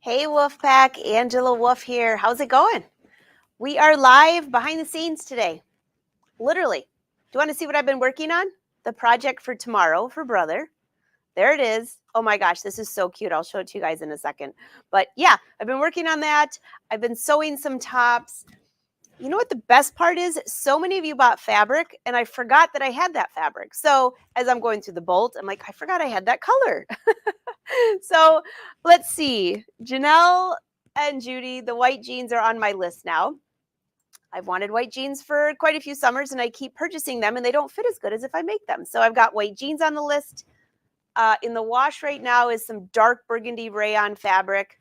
Hey Wolfpack, Angela Wolf here. How's it going? We are live behind the scenes today. Literally. Do you want to see what I've been working on? The project for tomorrow for brother. There it is. Oh my gosh, this is so cute. I'll show it to you guys in a second. But yeah, I've been working on that. I've been sewing some tops. You know what the best part is? So many of you bought fabric and I forgot that I had that fabric. So as I'm going through the bolt, I'm like, I forgot I had that color. So let's see. Janelle and Judy, the white jeans are on my list now. I've wanted white jeans for quite a few summers and I keep purchasing them and they don't fit as good as if I make them. So I've got white jeans on the list. In the wash right now is some dark burgundy rayon fabric.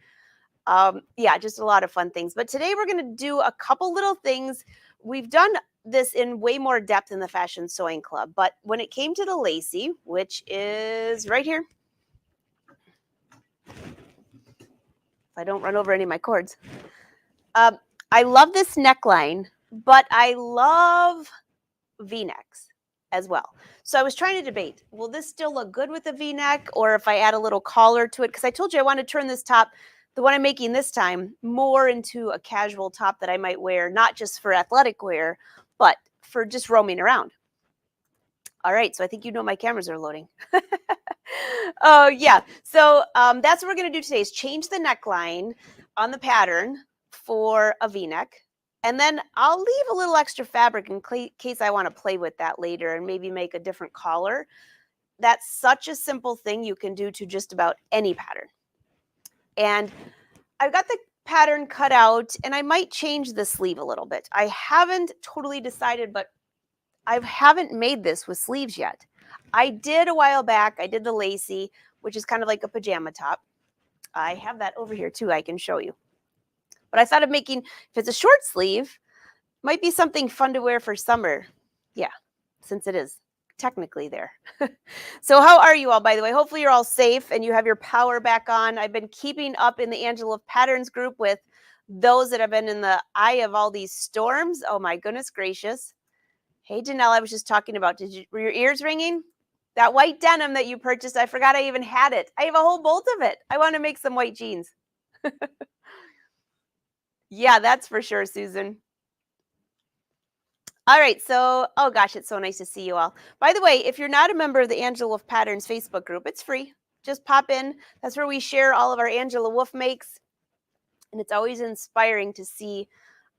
Yeah, just a lot of fun things. But today we're going to do a couple little things. We've done this in way more depth in the Fashion Sewing Club. But when it came to the lacy, which is right here, if I don't run over any of my cords, I love this neckline, but I love V-necks as well. So I was trying to debate, will this still look good with a V-neck or if I add a little collar to it? Because I told you I want to turn this top, the one I'm making this time, more into a casual top that I might wear, not just for athletic wear, but for just roaming around. All right, so I think you know my cameras are loading. Oh, yeah. So that's what we're going to do today is change the neckline on the pattern for a V-neck. And then I'll leave a little extra fabric in case I want to play with that later and maybe make a different collar. That's such a simple thing you can do to just about any pattern. And I've got the pattern cut out and I might change the sleeve a little bit. I haven't totally decided, but I haven't made this with sleeves yet. I did a while back. I did the lacy, which is kind of like a pajama top. I have that over here too. I can show you. But I thought of making, if it's a short sleeve, might be something fun to wear for summer. Yeah, since it is technically there. So how are you all, by the way? Hopefully you're all safe and you have your power back on. I've been keeping up in the Angela Patterns group with those that have been in the eye of all these storms. Oh my goodness gracious. Hey, Janelle, I was just talking about, were your ears ringing? That white denim that you purchased, I forgot I even had it. I have a whole bolt of it. I want to make some white jeans. Yeah, that's for sure, Susan. All right, so, oh gosh, it's so nice to see you all. By the way, if you're not a member of the Angela Wolf Patterns Facebook group, it's free. Just pop in. That's where we share all of our Angela Wolf makes. And it's always inspiring to see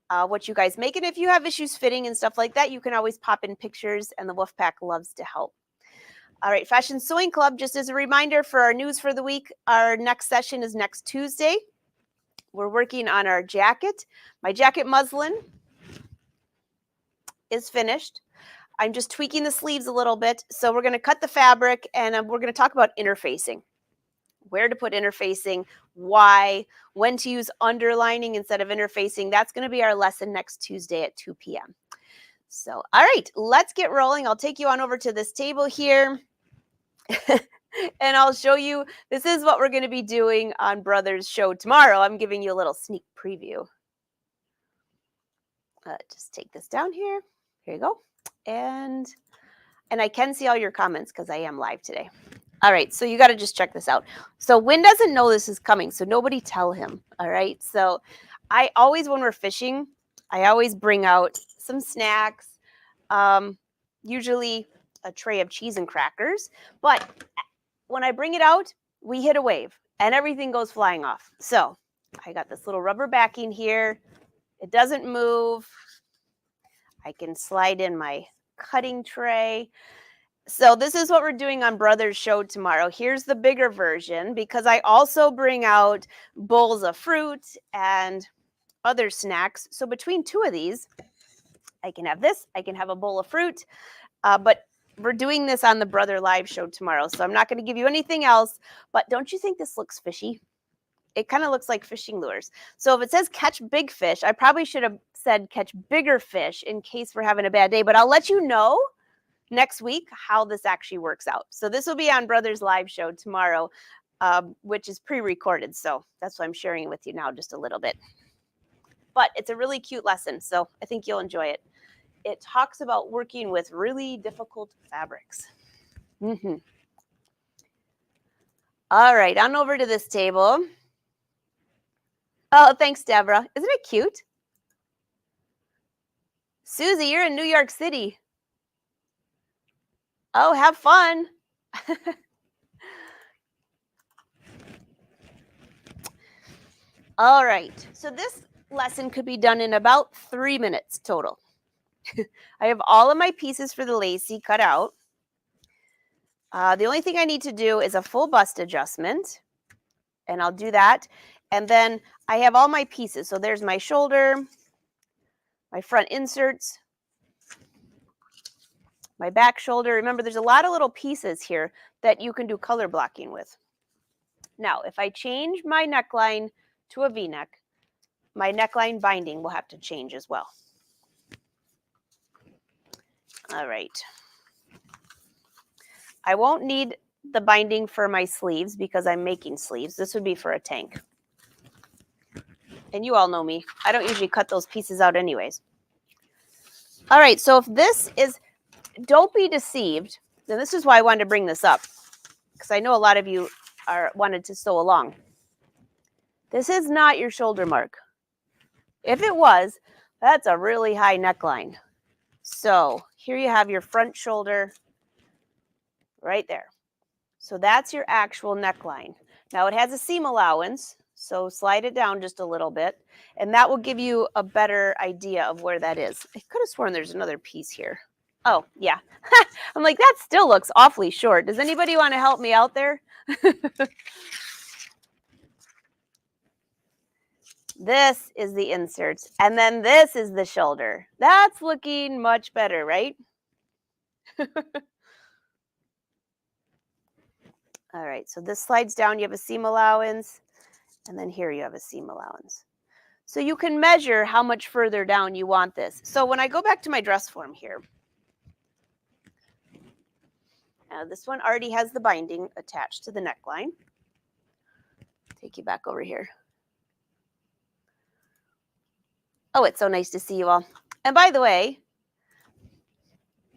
what you guys make. And if you have issues fitting and stuff like that, you can always pop in pictures and the Wolf Pack loves to help. All right, Fashion Sewing Club, just as a reminder for our news for the week, our next session is next Tuesday. We're working on our jacket. My jacket muslin is finished. I'm just tweaking the sleeves a little bit. So we're going to cut the fabric and we're going to talk about interfacing. Where to put interfacing, why, when to use underlining instead of interfacing. That's going to be our lesson next Tuesday at 2 p.m. So, all right, let's get rolling. I'll take you on over to this table here. And I'll show you, this is what we're going to be doing on Brother's show tomorrow. I'm giving you a little sneak preview. Just take this down here. Here you go. And I can see all your comments because I am live today. All right, so you got to just check this out. So Wynn doesn't know this is coming, so nobody tell him, all right? So I always, when we're fishing, I always bring out some snacks, usually a tray of cheese and crackers. But when I bring it out, we hit a wave and everything goes flying off. So I got this little rubber backing here. It doesn't move. I can slide in my cutting tray. So this is what we're doing on Brother's show tomorrow. Here's the bigger version because I also bring out bowls of fruit and other snacks. So between two of these, I can have this. I can have a bowl of fruit. But we're doing this on the Brother Live show tomorrow. So I'm not going to give you anything else. But don't you think this looks fishy? It kind of looks like fishing lures. So if it says catch big fish, I probably should have said catch bigger fish in case we're having a bad day. But I'll let you know next week how this actually works out. So this will be on Brother's Live show tomorrow, which is pre-recorded. So that's why I'm sharing it with you now just a little bit. But it's a really cute lesson, so I think you'll enjoy it. It talks about working with really difficult fabrics. All right, on over to this table. Oh, thanks, Deborah. Isn't it cute? Susie, you're in New York City. Oh, have fun. All right. So this lesson could be done in about 3 minutes total. I have all of my pieces for the lacy cut out. The only thing I need to do is a full bust adjustment, and I'll do that. And then I have all my pieces. So there's my shoulder, my front inserts, my back shoulder. Remember, there's a lot of little pieces here that you can do color blocking with. Now, if I change my neckline to a V-neck, my neckline binding will have to change as well. All right. I won't need the binding for my sleeves because I'm making sleeves. This would be for a tank. And you all know me. I don't usually cut those pieces out anyways. All right, so if this is, don't be deceived. And this is why I wanted to bring this up, because I know a lot of you wanted to sew along. This is not your shoulder mark. If it was, that's a really high neckline. So here you have your front shoulder right there. So that's your actual neckline. Now it has a seam allowance, so slide it down just a little bit, and that will give you a better idea of where that is. I could have sworn there's another piece here. Oh, yeah. I'm like, that still looks awfully short. Does anybody want to help me out there? This is the inserts, and then this is the shoulder. That's looking much better, right? All right, so this slides down. You have a seam allowance, and then here you have a seam allowance. So you can measure how much further down you want this. So when I go back to my dress form here, this one already has the binding attached to the neckline. Take you back over here. Oh, it's so nice to see you all. And by the way,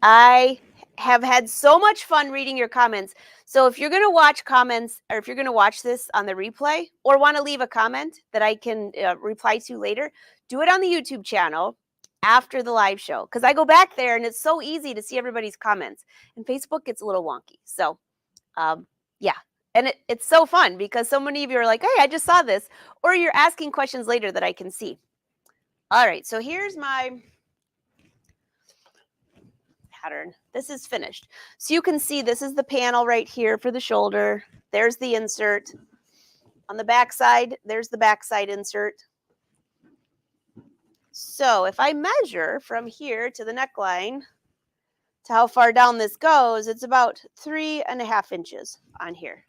I have had so much fun reading your comments. So if you're going to watch comments, or if you're going to watch this on the replay, or want to leave a comment that I can reply to later, do it on the YouTube channel after the live show, because I go back there and it's so easy to see everybody's comments. And Facebook gets a little wonky. So yeah, and it's so fun because so many of you are like, hey, I just saw this, or you're asking questions later that I can see. All right, so here's my pattern. This is finished. So you can see this is the panel right here for the shoulder. There's the insert. On the back side, there's the back side insert. So if I measure from here to the neckline to how far down this goes, it's about 3.5 inches on here.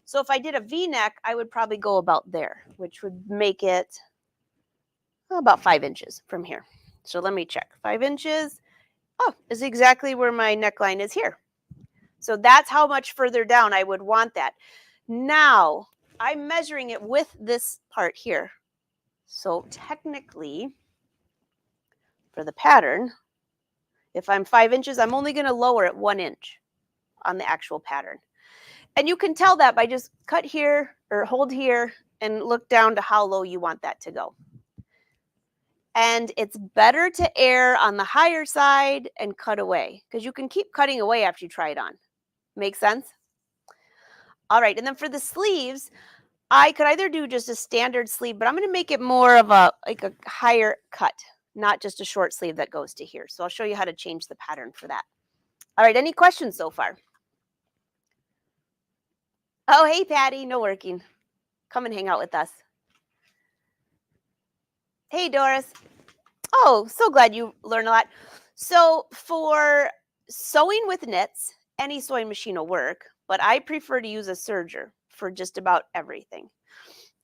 So if I did a V-neck, I would probably go about there, which would make it about 5 inches from here. So let me check. 5 inches. Oh, is exactly where my neckline is here. So that's how much further down I would want that. Now, I'm measuring it with this part here. So technically, for the pattern, if I'm 5 inches, I'm only going to lower it 1 inch on the actual pattern. And you can tell that by just cut here or hold here and look down to how low you want that to go. And it's better to err on the higher side and cut away, because you can keep cutting away after you try it on. Make sense? All right, and then for the sleeves, I could either do just a standard sleeve, but I'm going to make it more of a higher cut, not just a short sleeve that goes to here. So I'll show you how to change the pattern for that. All right, any questions so far? Oh, hey, Patty, no working. Come and hang out with us. Hey, Doris. Oh, so glad you learned a lot. So for sewing with knits, any sewing machine will work, but I prefer to use a serger for just about everything.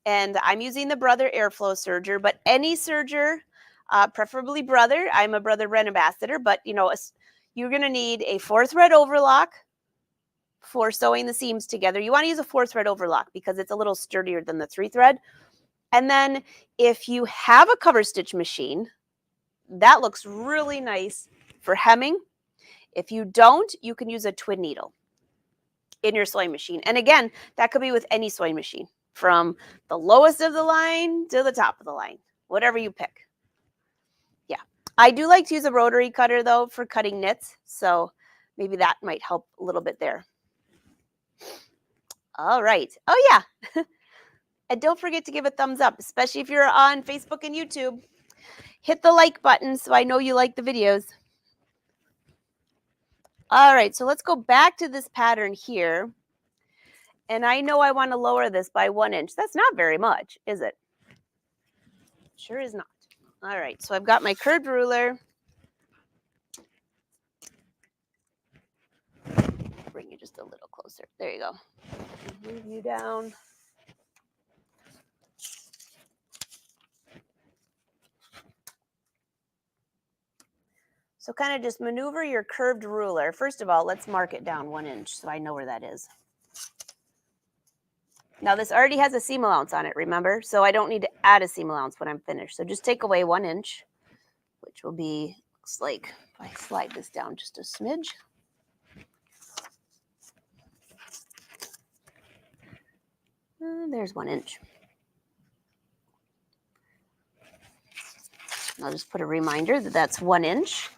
And I'm using the Brother Airflow serger, but any serger, preferably Brother. I'm a Brother brand ambassador, but you know, you're going to need a 4-thread overlock for sewing the seams together. You want to use a 4-thread overlock because it's a little sturdier than the 3-thread. And then if you have a cover stitch machine, that looks really nice for hemming. If you don't, you can use a twin needle in your sewing machine. And again, that could be with any sewing machine. from the lowest of the line to the top of the line, whatever you pick. Yeah, I do like to use a rotary cutter though for cutting knits, so maybe that might help a little bit there. All right. Oh yeah. And don't forget to give a thumbs up, especially if you're on Facebook and YouTube. Hit the like button so I know you like the videos. All right, so let's go back to this pattern here. And I know I want to lower this by 1 inch. That's not very much, is it? Sure is not. All right, so I've got my curved ruler. Bring you just a little closer. There you go. Move you down. So kind of just maneuver your curved ruler. First of all, let's mark it down 1 inch so I know where that is. Now this already has a seam allowance on it, remember? So I don't need to add a seam allowance when I'm finished. So just take away 1 inch, which will be, looks like, if I slide this down just a smidge. There's 1 inch. I'll just put a reminder that that's 1 inch.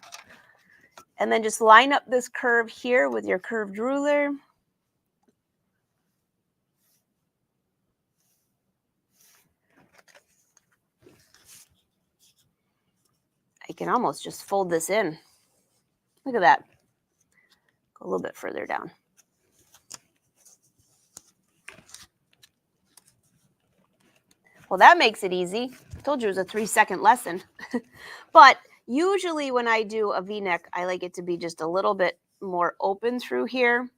And then just line up this curve here with your curved ruler. I can almost just fold this in. Look at that. Go a little bit further down. Well, that makes it easy. I told you it was a 3-second lesson. But usually when I do a V-neck, I like it to be just a little bit more open through here.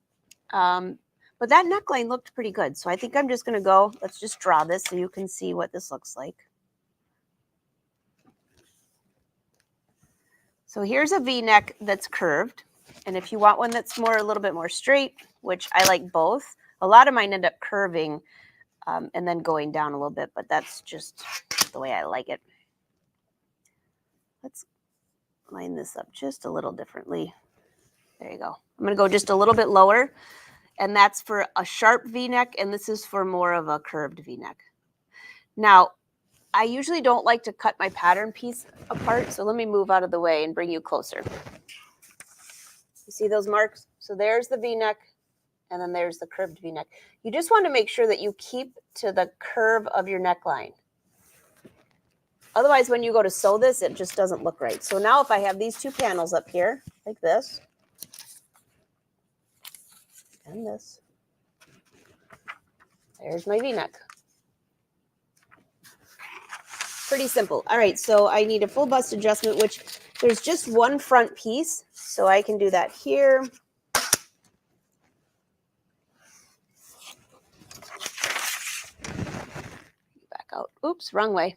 But that neckline looked pretty good. So I think I'm just going to go, let's just draw this so you can see what this looks like. So here's a V-neck that's curved. And if you want one that's a little bit more straight, which I like both, a lot of mine end up curving and then going down a little bit, but that's just the way I like it. Let's line this up just a little differently. There you go. I'm going to go just a little bit lower, and that's for a sharp V-neck, and this is for more of a curved V-neck. Now, I usually don't like to cut my pattern piece apart, so let me move out of the way and bring you closer. You see those marks? So there's the V-neck, and then there's the curved V-neck. You just want to make sure that you keep to the curve of your neckline. Otherwise, when you go to sew this, it just doesn't look right. So now if I have these two panels up here, like this, and this, there's my V-neck. Pretty simple. All right, so I need a full bust adjustment, which there's just one front piece, so I can do that here. Back out. Oops, wrong way.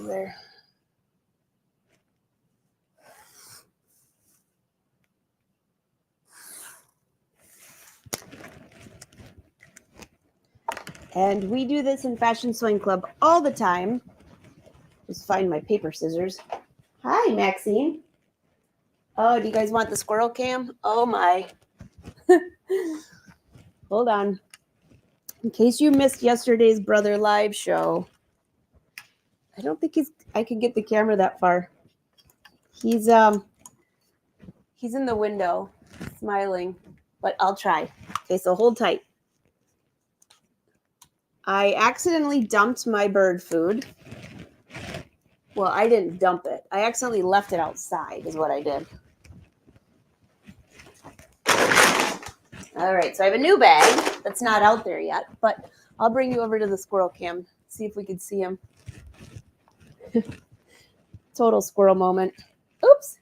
There. And we do this in Fashion Sewing Club all the time. Just find my paper scissors. Hi, Maxine. Oh, do you guys want the squirrel cam? Oh my. Hold on. In case you missed yesterday's Brother Live show, I don't think I can get the camera that far. He's in the window smiling, but I'll try. Okay, so hold tight. I accidentally dumped my bird food. Well, I didn't dump it. I accidentally left it outside is what I did. All right, so I have a new bag that's not out there yet, but I'll bring you over to the squirrel cam, see if we can see him. Total squirrel moment. Oops.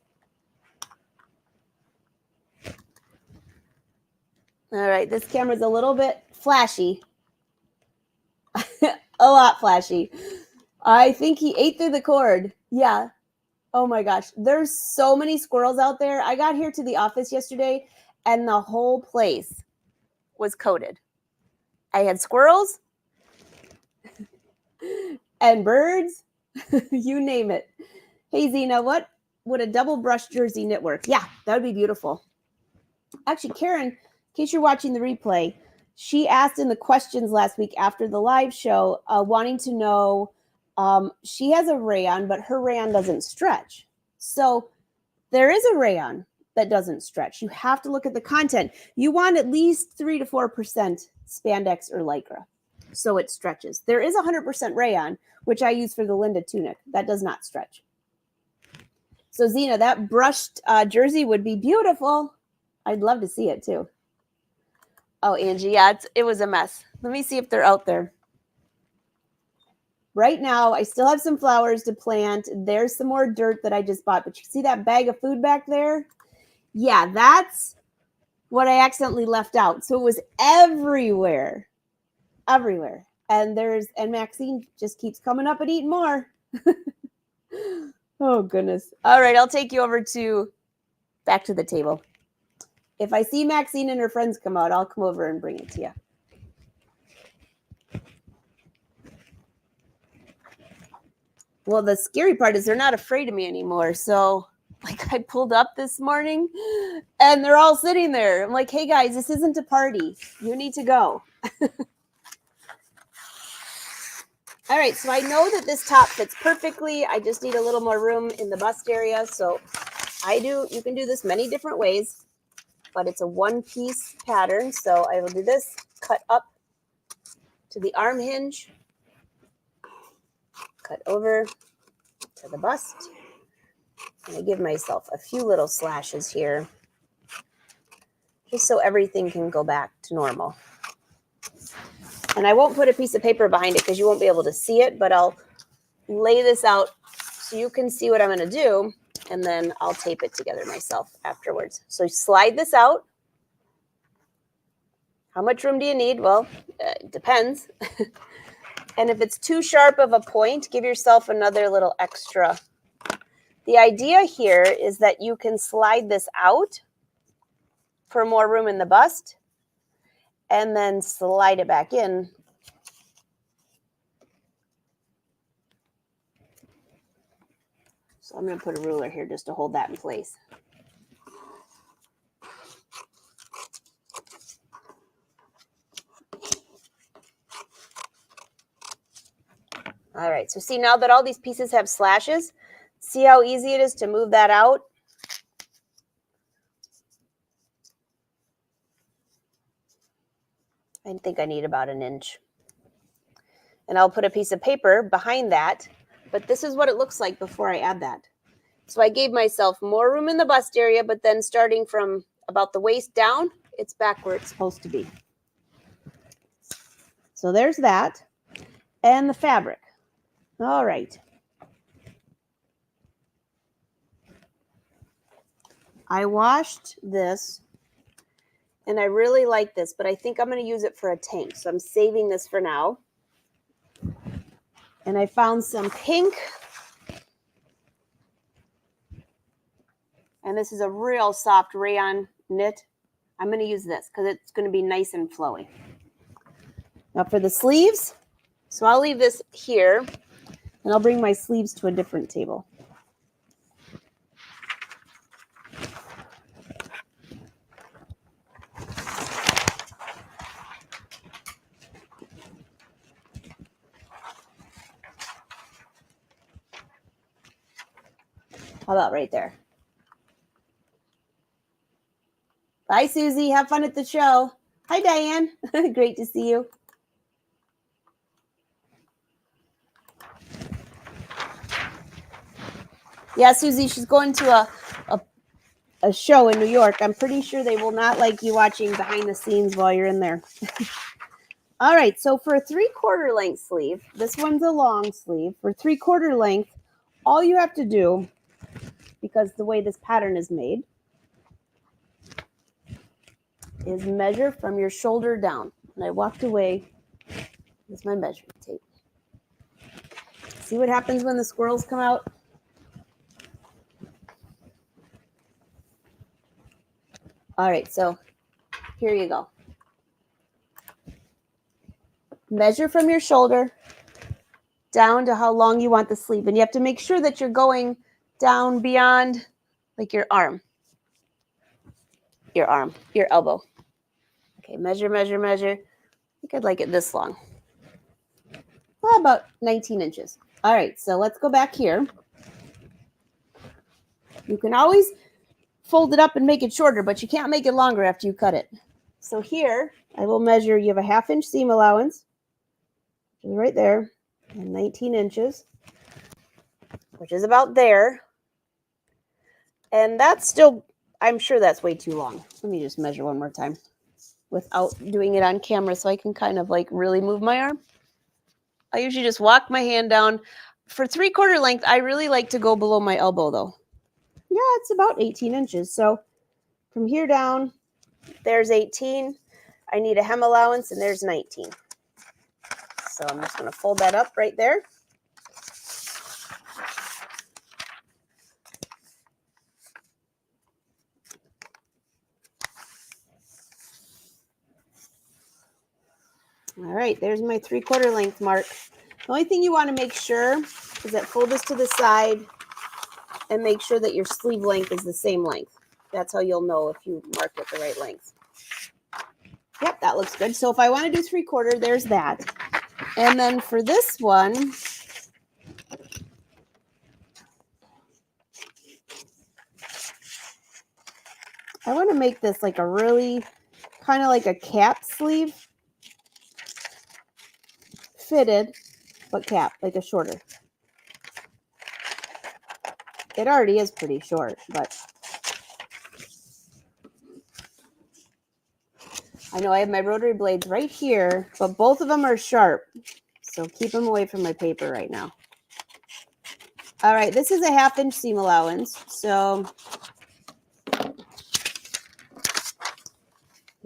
All right, this camera's a little bit flashy. A lot flashy. I think he ate through the cord. Yeah. Oh my gosh. There's so many squirrels out there. I got here to the office yesterday and the whole place was coated. I had squirrels. and birds, you name it. Hey, Zena, what would a double brush jersey knit work? Yeah, that would be beautiful. Actually, Karen, in case you're watching the replay, she asked in the questions last week after the live show, wanting to know, she has a rayon, but her rayon doesn't stretch. So there is a rayon that doesn't stretch. You have to look at the content. You want at least 3 to 4% spandex or lycra, so it stretches. There is 100% rayon, which I use for the Linda tunic. That does not stretch. So Zena, that brushed jersey would be beautiful. I'd love to see it too. Oh, Angie, yeah, it was a mess. Let me see if they're out there. Right now, I still have some flowers to plant. There's some more dirt that I just bought. But you see that bag of food back there? Yeah, that's what I accidentally left out. So it was everywhere. Everywhere. And Maxine just keeps coming up and eating more. Oh, goodness. All right, I'll take you over back to the table. If I see Maxine and her friends come out, I'll come over and bring it to you. Well, the scary part is they're not afraid of me anymore. So, like, I pulled up this morning and they're all sitting there. I'm like, hey, guys, this isn't a party. You need to go. All right, so I know that this top fits perfectly. I just need a little more room in the bust area. So you can do this many different ways, but it's a one-piece pattern. So I will do this, cut up to the arm hinge, cut over to the bust. And I give myself a few little slashes here, just so everything can go back to normal. And I won't put a piece of paper behind it because you won't be able to see it, but I'll lay this out so you can see what I'm going to do, and then I'll tape it together myself afterwards. So slide this out. How much room do you need? Well, it depends. And if it's too sharp of a point, give yourself another little extra. The idea here is that you can slide this out for more room in the bust and then slide it back in. So I'm going to put a ruler here just to hold that in place. All right, so see, now that all these pieces have slashes, see how easy it is to move that out? I think I need about an inch. And I'll put a piece of paper behind that, but this is what it looks like before I add that. So I gave myself more room in the bust area, but then starting from about the waist down, it's back where it's supposed to be. So there's that. And the fabric. All right. I washed this, and I really like this, but I think I'm going to use it for a tank. So I'm saving this for now. And I found some pink. And this is a real soft rayon knit. I'm going to use this because it's going to be nice and flowy. Now for the sleeves, so I'll leave this here, and I'll bring my sleeves to a different table. How about right there? Bye, Susie. Have fun at the show. Hi, Diane. Great to see you. Yeah, Susie, she's going to a show in New York. I'm pretty sure they will not like you watching behind the scenes while you're in there. All right, so for a 3/4 length sleeve, this one's a long sleeve. For 3/4 length, all you have to do, because the way this pattern is made, is measure from your shoulder down. And I walked away with my measuring tape. See what happens when the squirrels come out? All right, so here you go. Measure from your shoulder down to how long you want the sleeve. And you have to make sure that you're going down beyond like your elbow. Okay, measure, measure, measure. I think I'd like it this long. Well, about 19 inches. All right, so let's go back here. You can always fold it up and make it shorter, but you can't make it longer after you cut it. So here, I will measure, you have a 1/2 inch seam allowance, right there, and 19 inches, which is about there. And that's still, I'm sure that's way too long. Let me just measure one more time without doing it on camera so I can kind of like really move my arm. I usually just walk my hand down. For 3/4 length, I really like to go below my elbow though. Yeah, it's about 18 inches. So from here down, there's 18. I need a hem allowance, and there's 19. So I'm just going to fold that up right there. All right, there's my 3/4 length mark. The only thing you want to make sure is that fold this to the side and make sure that your sleeve length is the same length. That's how you'll know if you marked it the right length. Yep, that looks good. So if I want to do 3/4, there's that. And then for this one, I want to make this like a really kind of like a cap sleeve. Fitted, but cap, like a shorter. It already is pretty short, but I know I have my rotary blades right here, but both of them are sharp. So keep them away from my paper right now. All right, this is a 1/2 inch seam allowance. So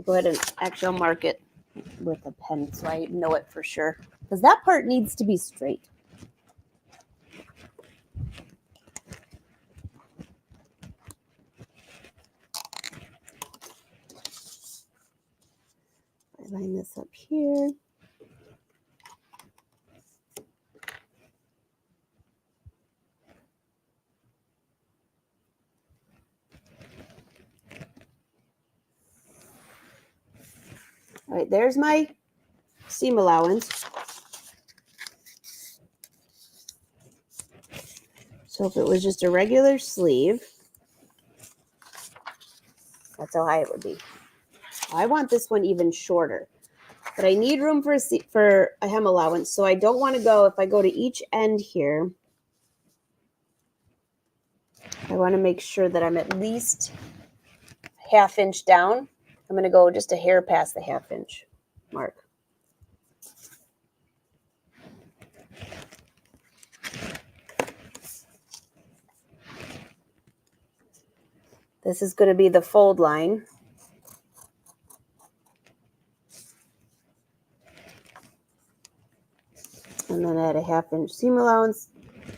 go ahead and actually I'll mark it with a pen so I know it for sure. Because that part needs to be straight. I line this up here. All right, there's my seam allowance. So if it was just a regular sleeve, that's how high it would be. I want this one even shorter, but I need room for a hem allowance. So I don't want to go, if I go to each end here, I want to make sure that I'm at least 1/2 inch down. I'm going to go just a hair past the 1/2 inch mark. This is going to be the fold line. And then add a 1/2 inch seam allowance,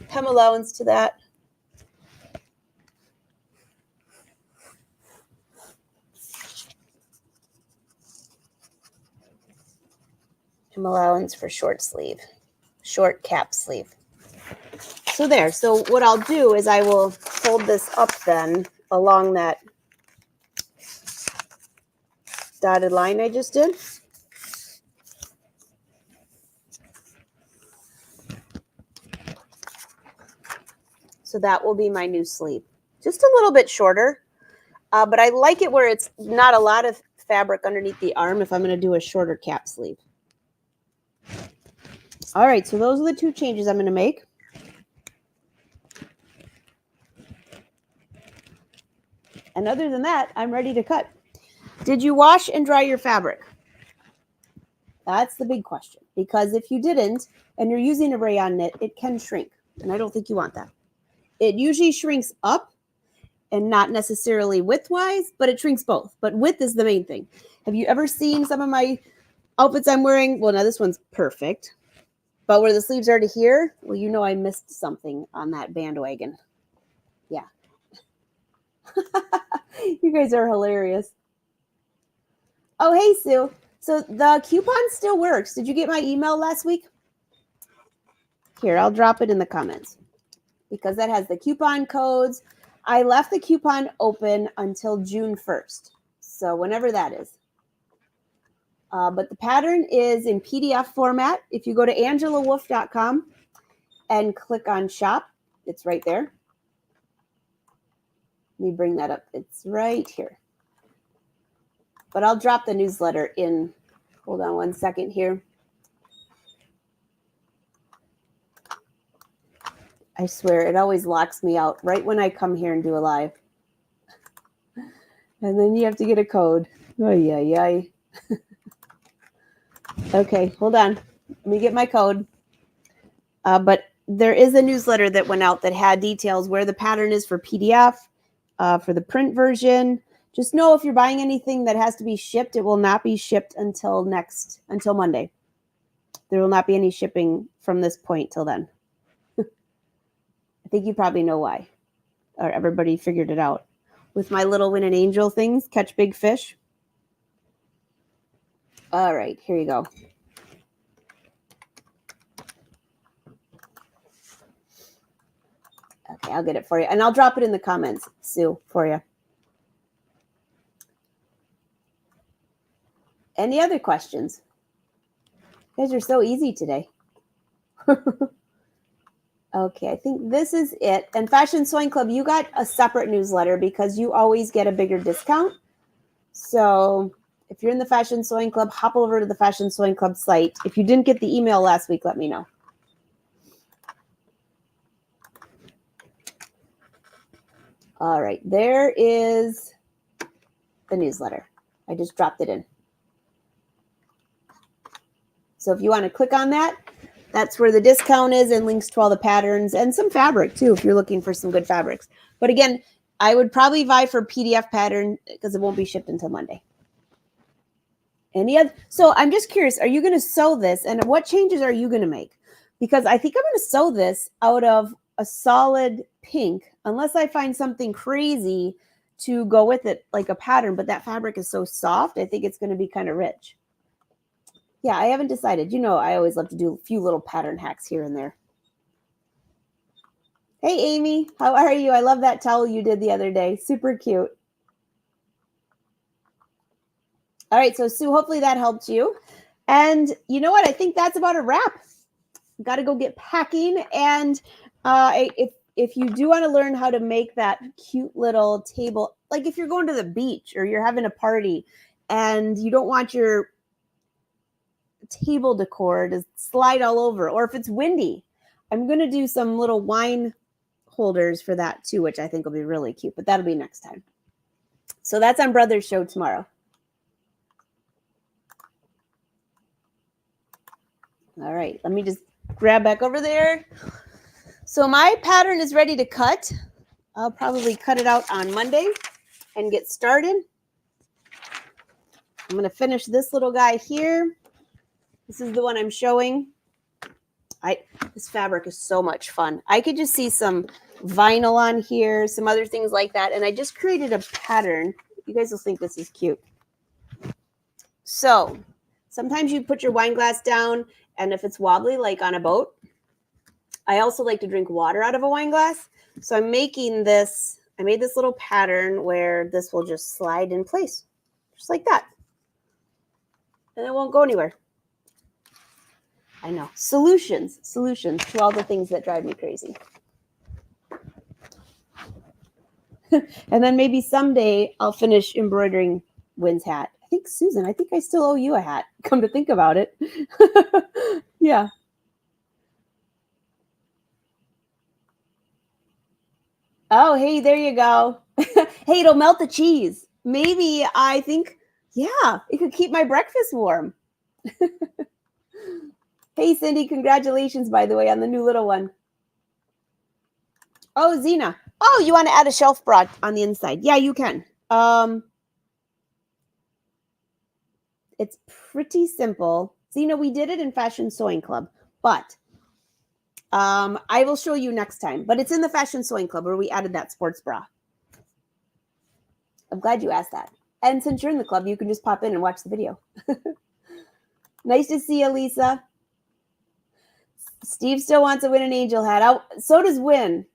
hem allowance to that. Hem allowance for short sleeve, short cap sleeve. So there. So what I'll do is I will fold this up then along that dotted line I just did. So that will be my new sleeve. Just a little bit shorter, but I like it where it's not a lot of fabric underneath the arm if I'm going to do a shorter cap sleeve. All right, so those are the 2 changes I'm going to make. And other than that, I'm ready to cut. Did you wash and dry your fabric? That's the big question. Because if you didn't, and you're using a rayon knit, it can shrink. And I don't think you want that. It usually shrinks up and not necessarily width-wise, but it shrinks both. But width is the main thing. Have you ever seen some of my outfits I'm wearing? Well, now this one's perfect. But where the sleeves are to here, well, you know I missed something on that bandwagon. Yeah. You guys are hilarious. Oh, hey, Sue. So the coupon still works. Did you get my email last week? Here, I'll drop it in the comments because that has the coupon codes. I left the coupon open until June 1st. So whenever that is. But the pattern is in PDF format. If you go to angelawolf.com and click on shop, it's right there. Let me bring that up. It's right here. But I'll drop the newsletter in. Hold on one second here. I swear, it always locks me out right when I come here and do a live. And then you have to get a code. Ay, ay, ay. Okay, hold on. Let me get my code. But there is a newsletter that went out that had details where the pattern is for PDF, for the print version. Just know if you're buying anything that has to be shipped, it will not be shipped until Monday. There will not be any shipping from this point till then. I think you probably know why, or everybody figured it out. With my little win an angel things, catch big fish. All right, here you go. Okay, I'll get it for you. And I'll drop it in the comments, Sue, for you. Any other questions? You guys are so easy today. Okay, I think this is it. And Fashion Sewing Club, you got a separate newsletter because you always get a bigger discount. So if you're in the Fashion Sewing Club, hop over to the Fashion Sewing Club site. If you didn't get the email last week, let me know. All right, there is the newsletter. I just dropped it in. So if you want to click on that, that's where the discount is and links to all the patterns and some fabric too, if you're looking for some good fabrics. But again, I would probably buy for PDF pattern because it won't be shipped until Monday. Any other? So I'm just curious, are you going to sew this and what changes are you going to make? Because I think I'm going to sew this out of a solid pink unless I find something crazy to go with it like a pattern, but that fabric is so soft, I think it's going to be kind of rich. Yeah, I haven't decided. You know, I always love to do a few little pattern hacks here and there. Hey, Amy, how are you? I love that towel you did the other day. Super cute. All right, so Sue, hopefully that helped you. And you know what? I think that's about a wrap. Got to go get packing. And if you do want to learn how to make that cute little table, like if you're going to the beach or you're having a party and you don't want your table decor to slide all over, or if it's windy, I'm going to do some little wine holders for that too, which I think will be really cute, but that'll be next time. So that's on Brother's Show tomorrow. All right, let me just grab back over there. So my pattern is ready to cut. I'll probably cut it out on Monday and get started. I'm going to finish this little guy here. This is the one I'm showing. This fabric is so much fun. I could just see some vinyl on here, some other things like that. And I just created a pattern. You guys will think this is cute. So sometimes you put your wine glass down, and if it's wobbly, like on a boat, I also like to drink water out of a wine glass. So I'm making this, I made this little pattern where this will just slide in place, just like that. And it won't go anywhere. I know. Solutions to all the things that drive me crazy. And then maybe someday I'll finish embroidering Wynn's hat. I think, Susan, I think I still owe you a hat. Come to think about it. Yeah. Oh, hey, there you go. Hey, it'll melt the cheese. Maybe I think, yeah, it could keep my breakfast warm. Hey, Cindy, congratulations, by the way, on the new little one. Oh, Zena. Oh, you want to add a shelf bra on the inside? Yeah, you can. It's pretty simple. Zena, we did it in Fashion Sewing Club, but I will show you next time. But it's in the Fashion Sewing Club where we added that sports bra. I'm glad you asked that. And since you're in the club, you can just pop in and watch the video. Nice to see you, Lisa. Steve still wants to win an angel hat. So does Win.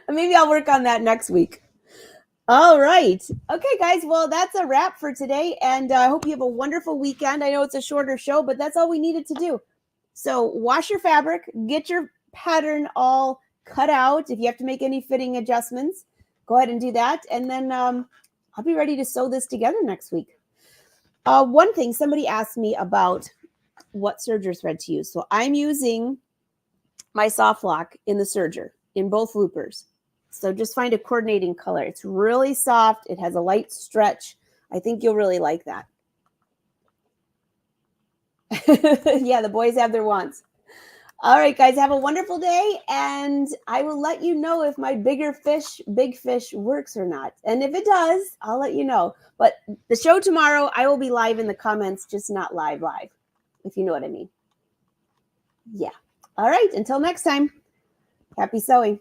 Maybe I'll work on that next week. All right. Okay, guys. Well, that's a wrap for today. And I hope you have a wonderful weekend. I know it's a shorter show, but that's all we needed to do. So wash your fabric, get your pattern all cut out. If you have to make any fitting adjustments, go ahead and do that. And then I'll be ready to sew this together next week. One thing, somebody asked me about what serger thread to use. So I'm using my soft lock in the serger in both loopers. So just find a coordinating color. It's really soft. It has a light stretch. I think you'll really like that. Yeah, the boys have their wants. All right, guys, have a wonderful day. And I will let you know if my big fish works or not. And if it does, I'll let you know. But the show tomorrow, I will be live in the comments, just not live, if you know what I mean. Yeah. All right. Until next time, happy sewing.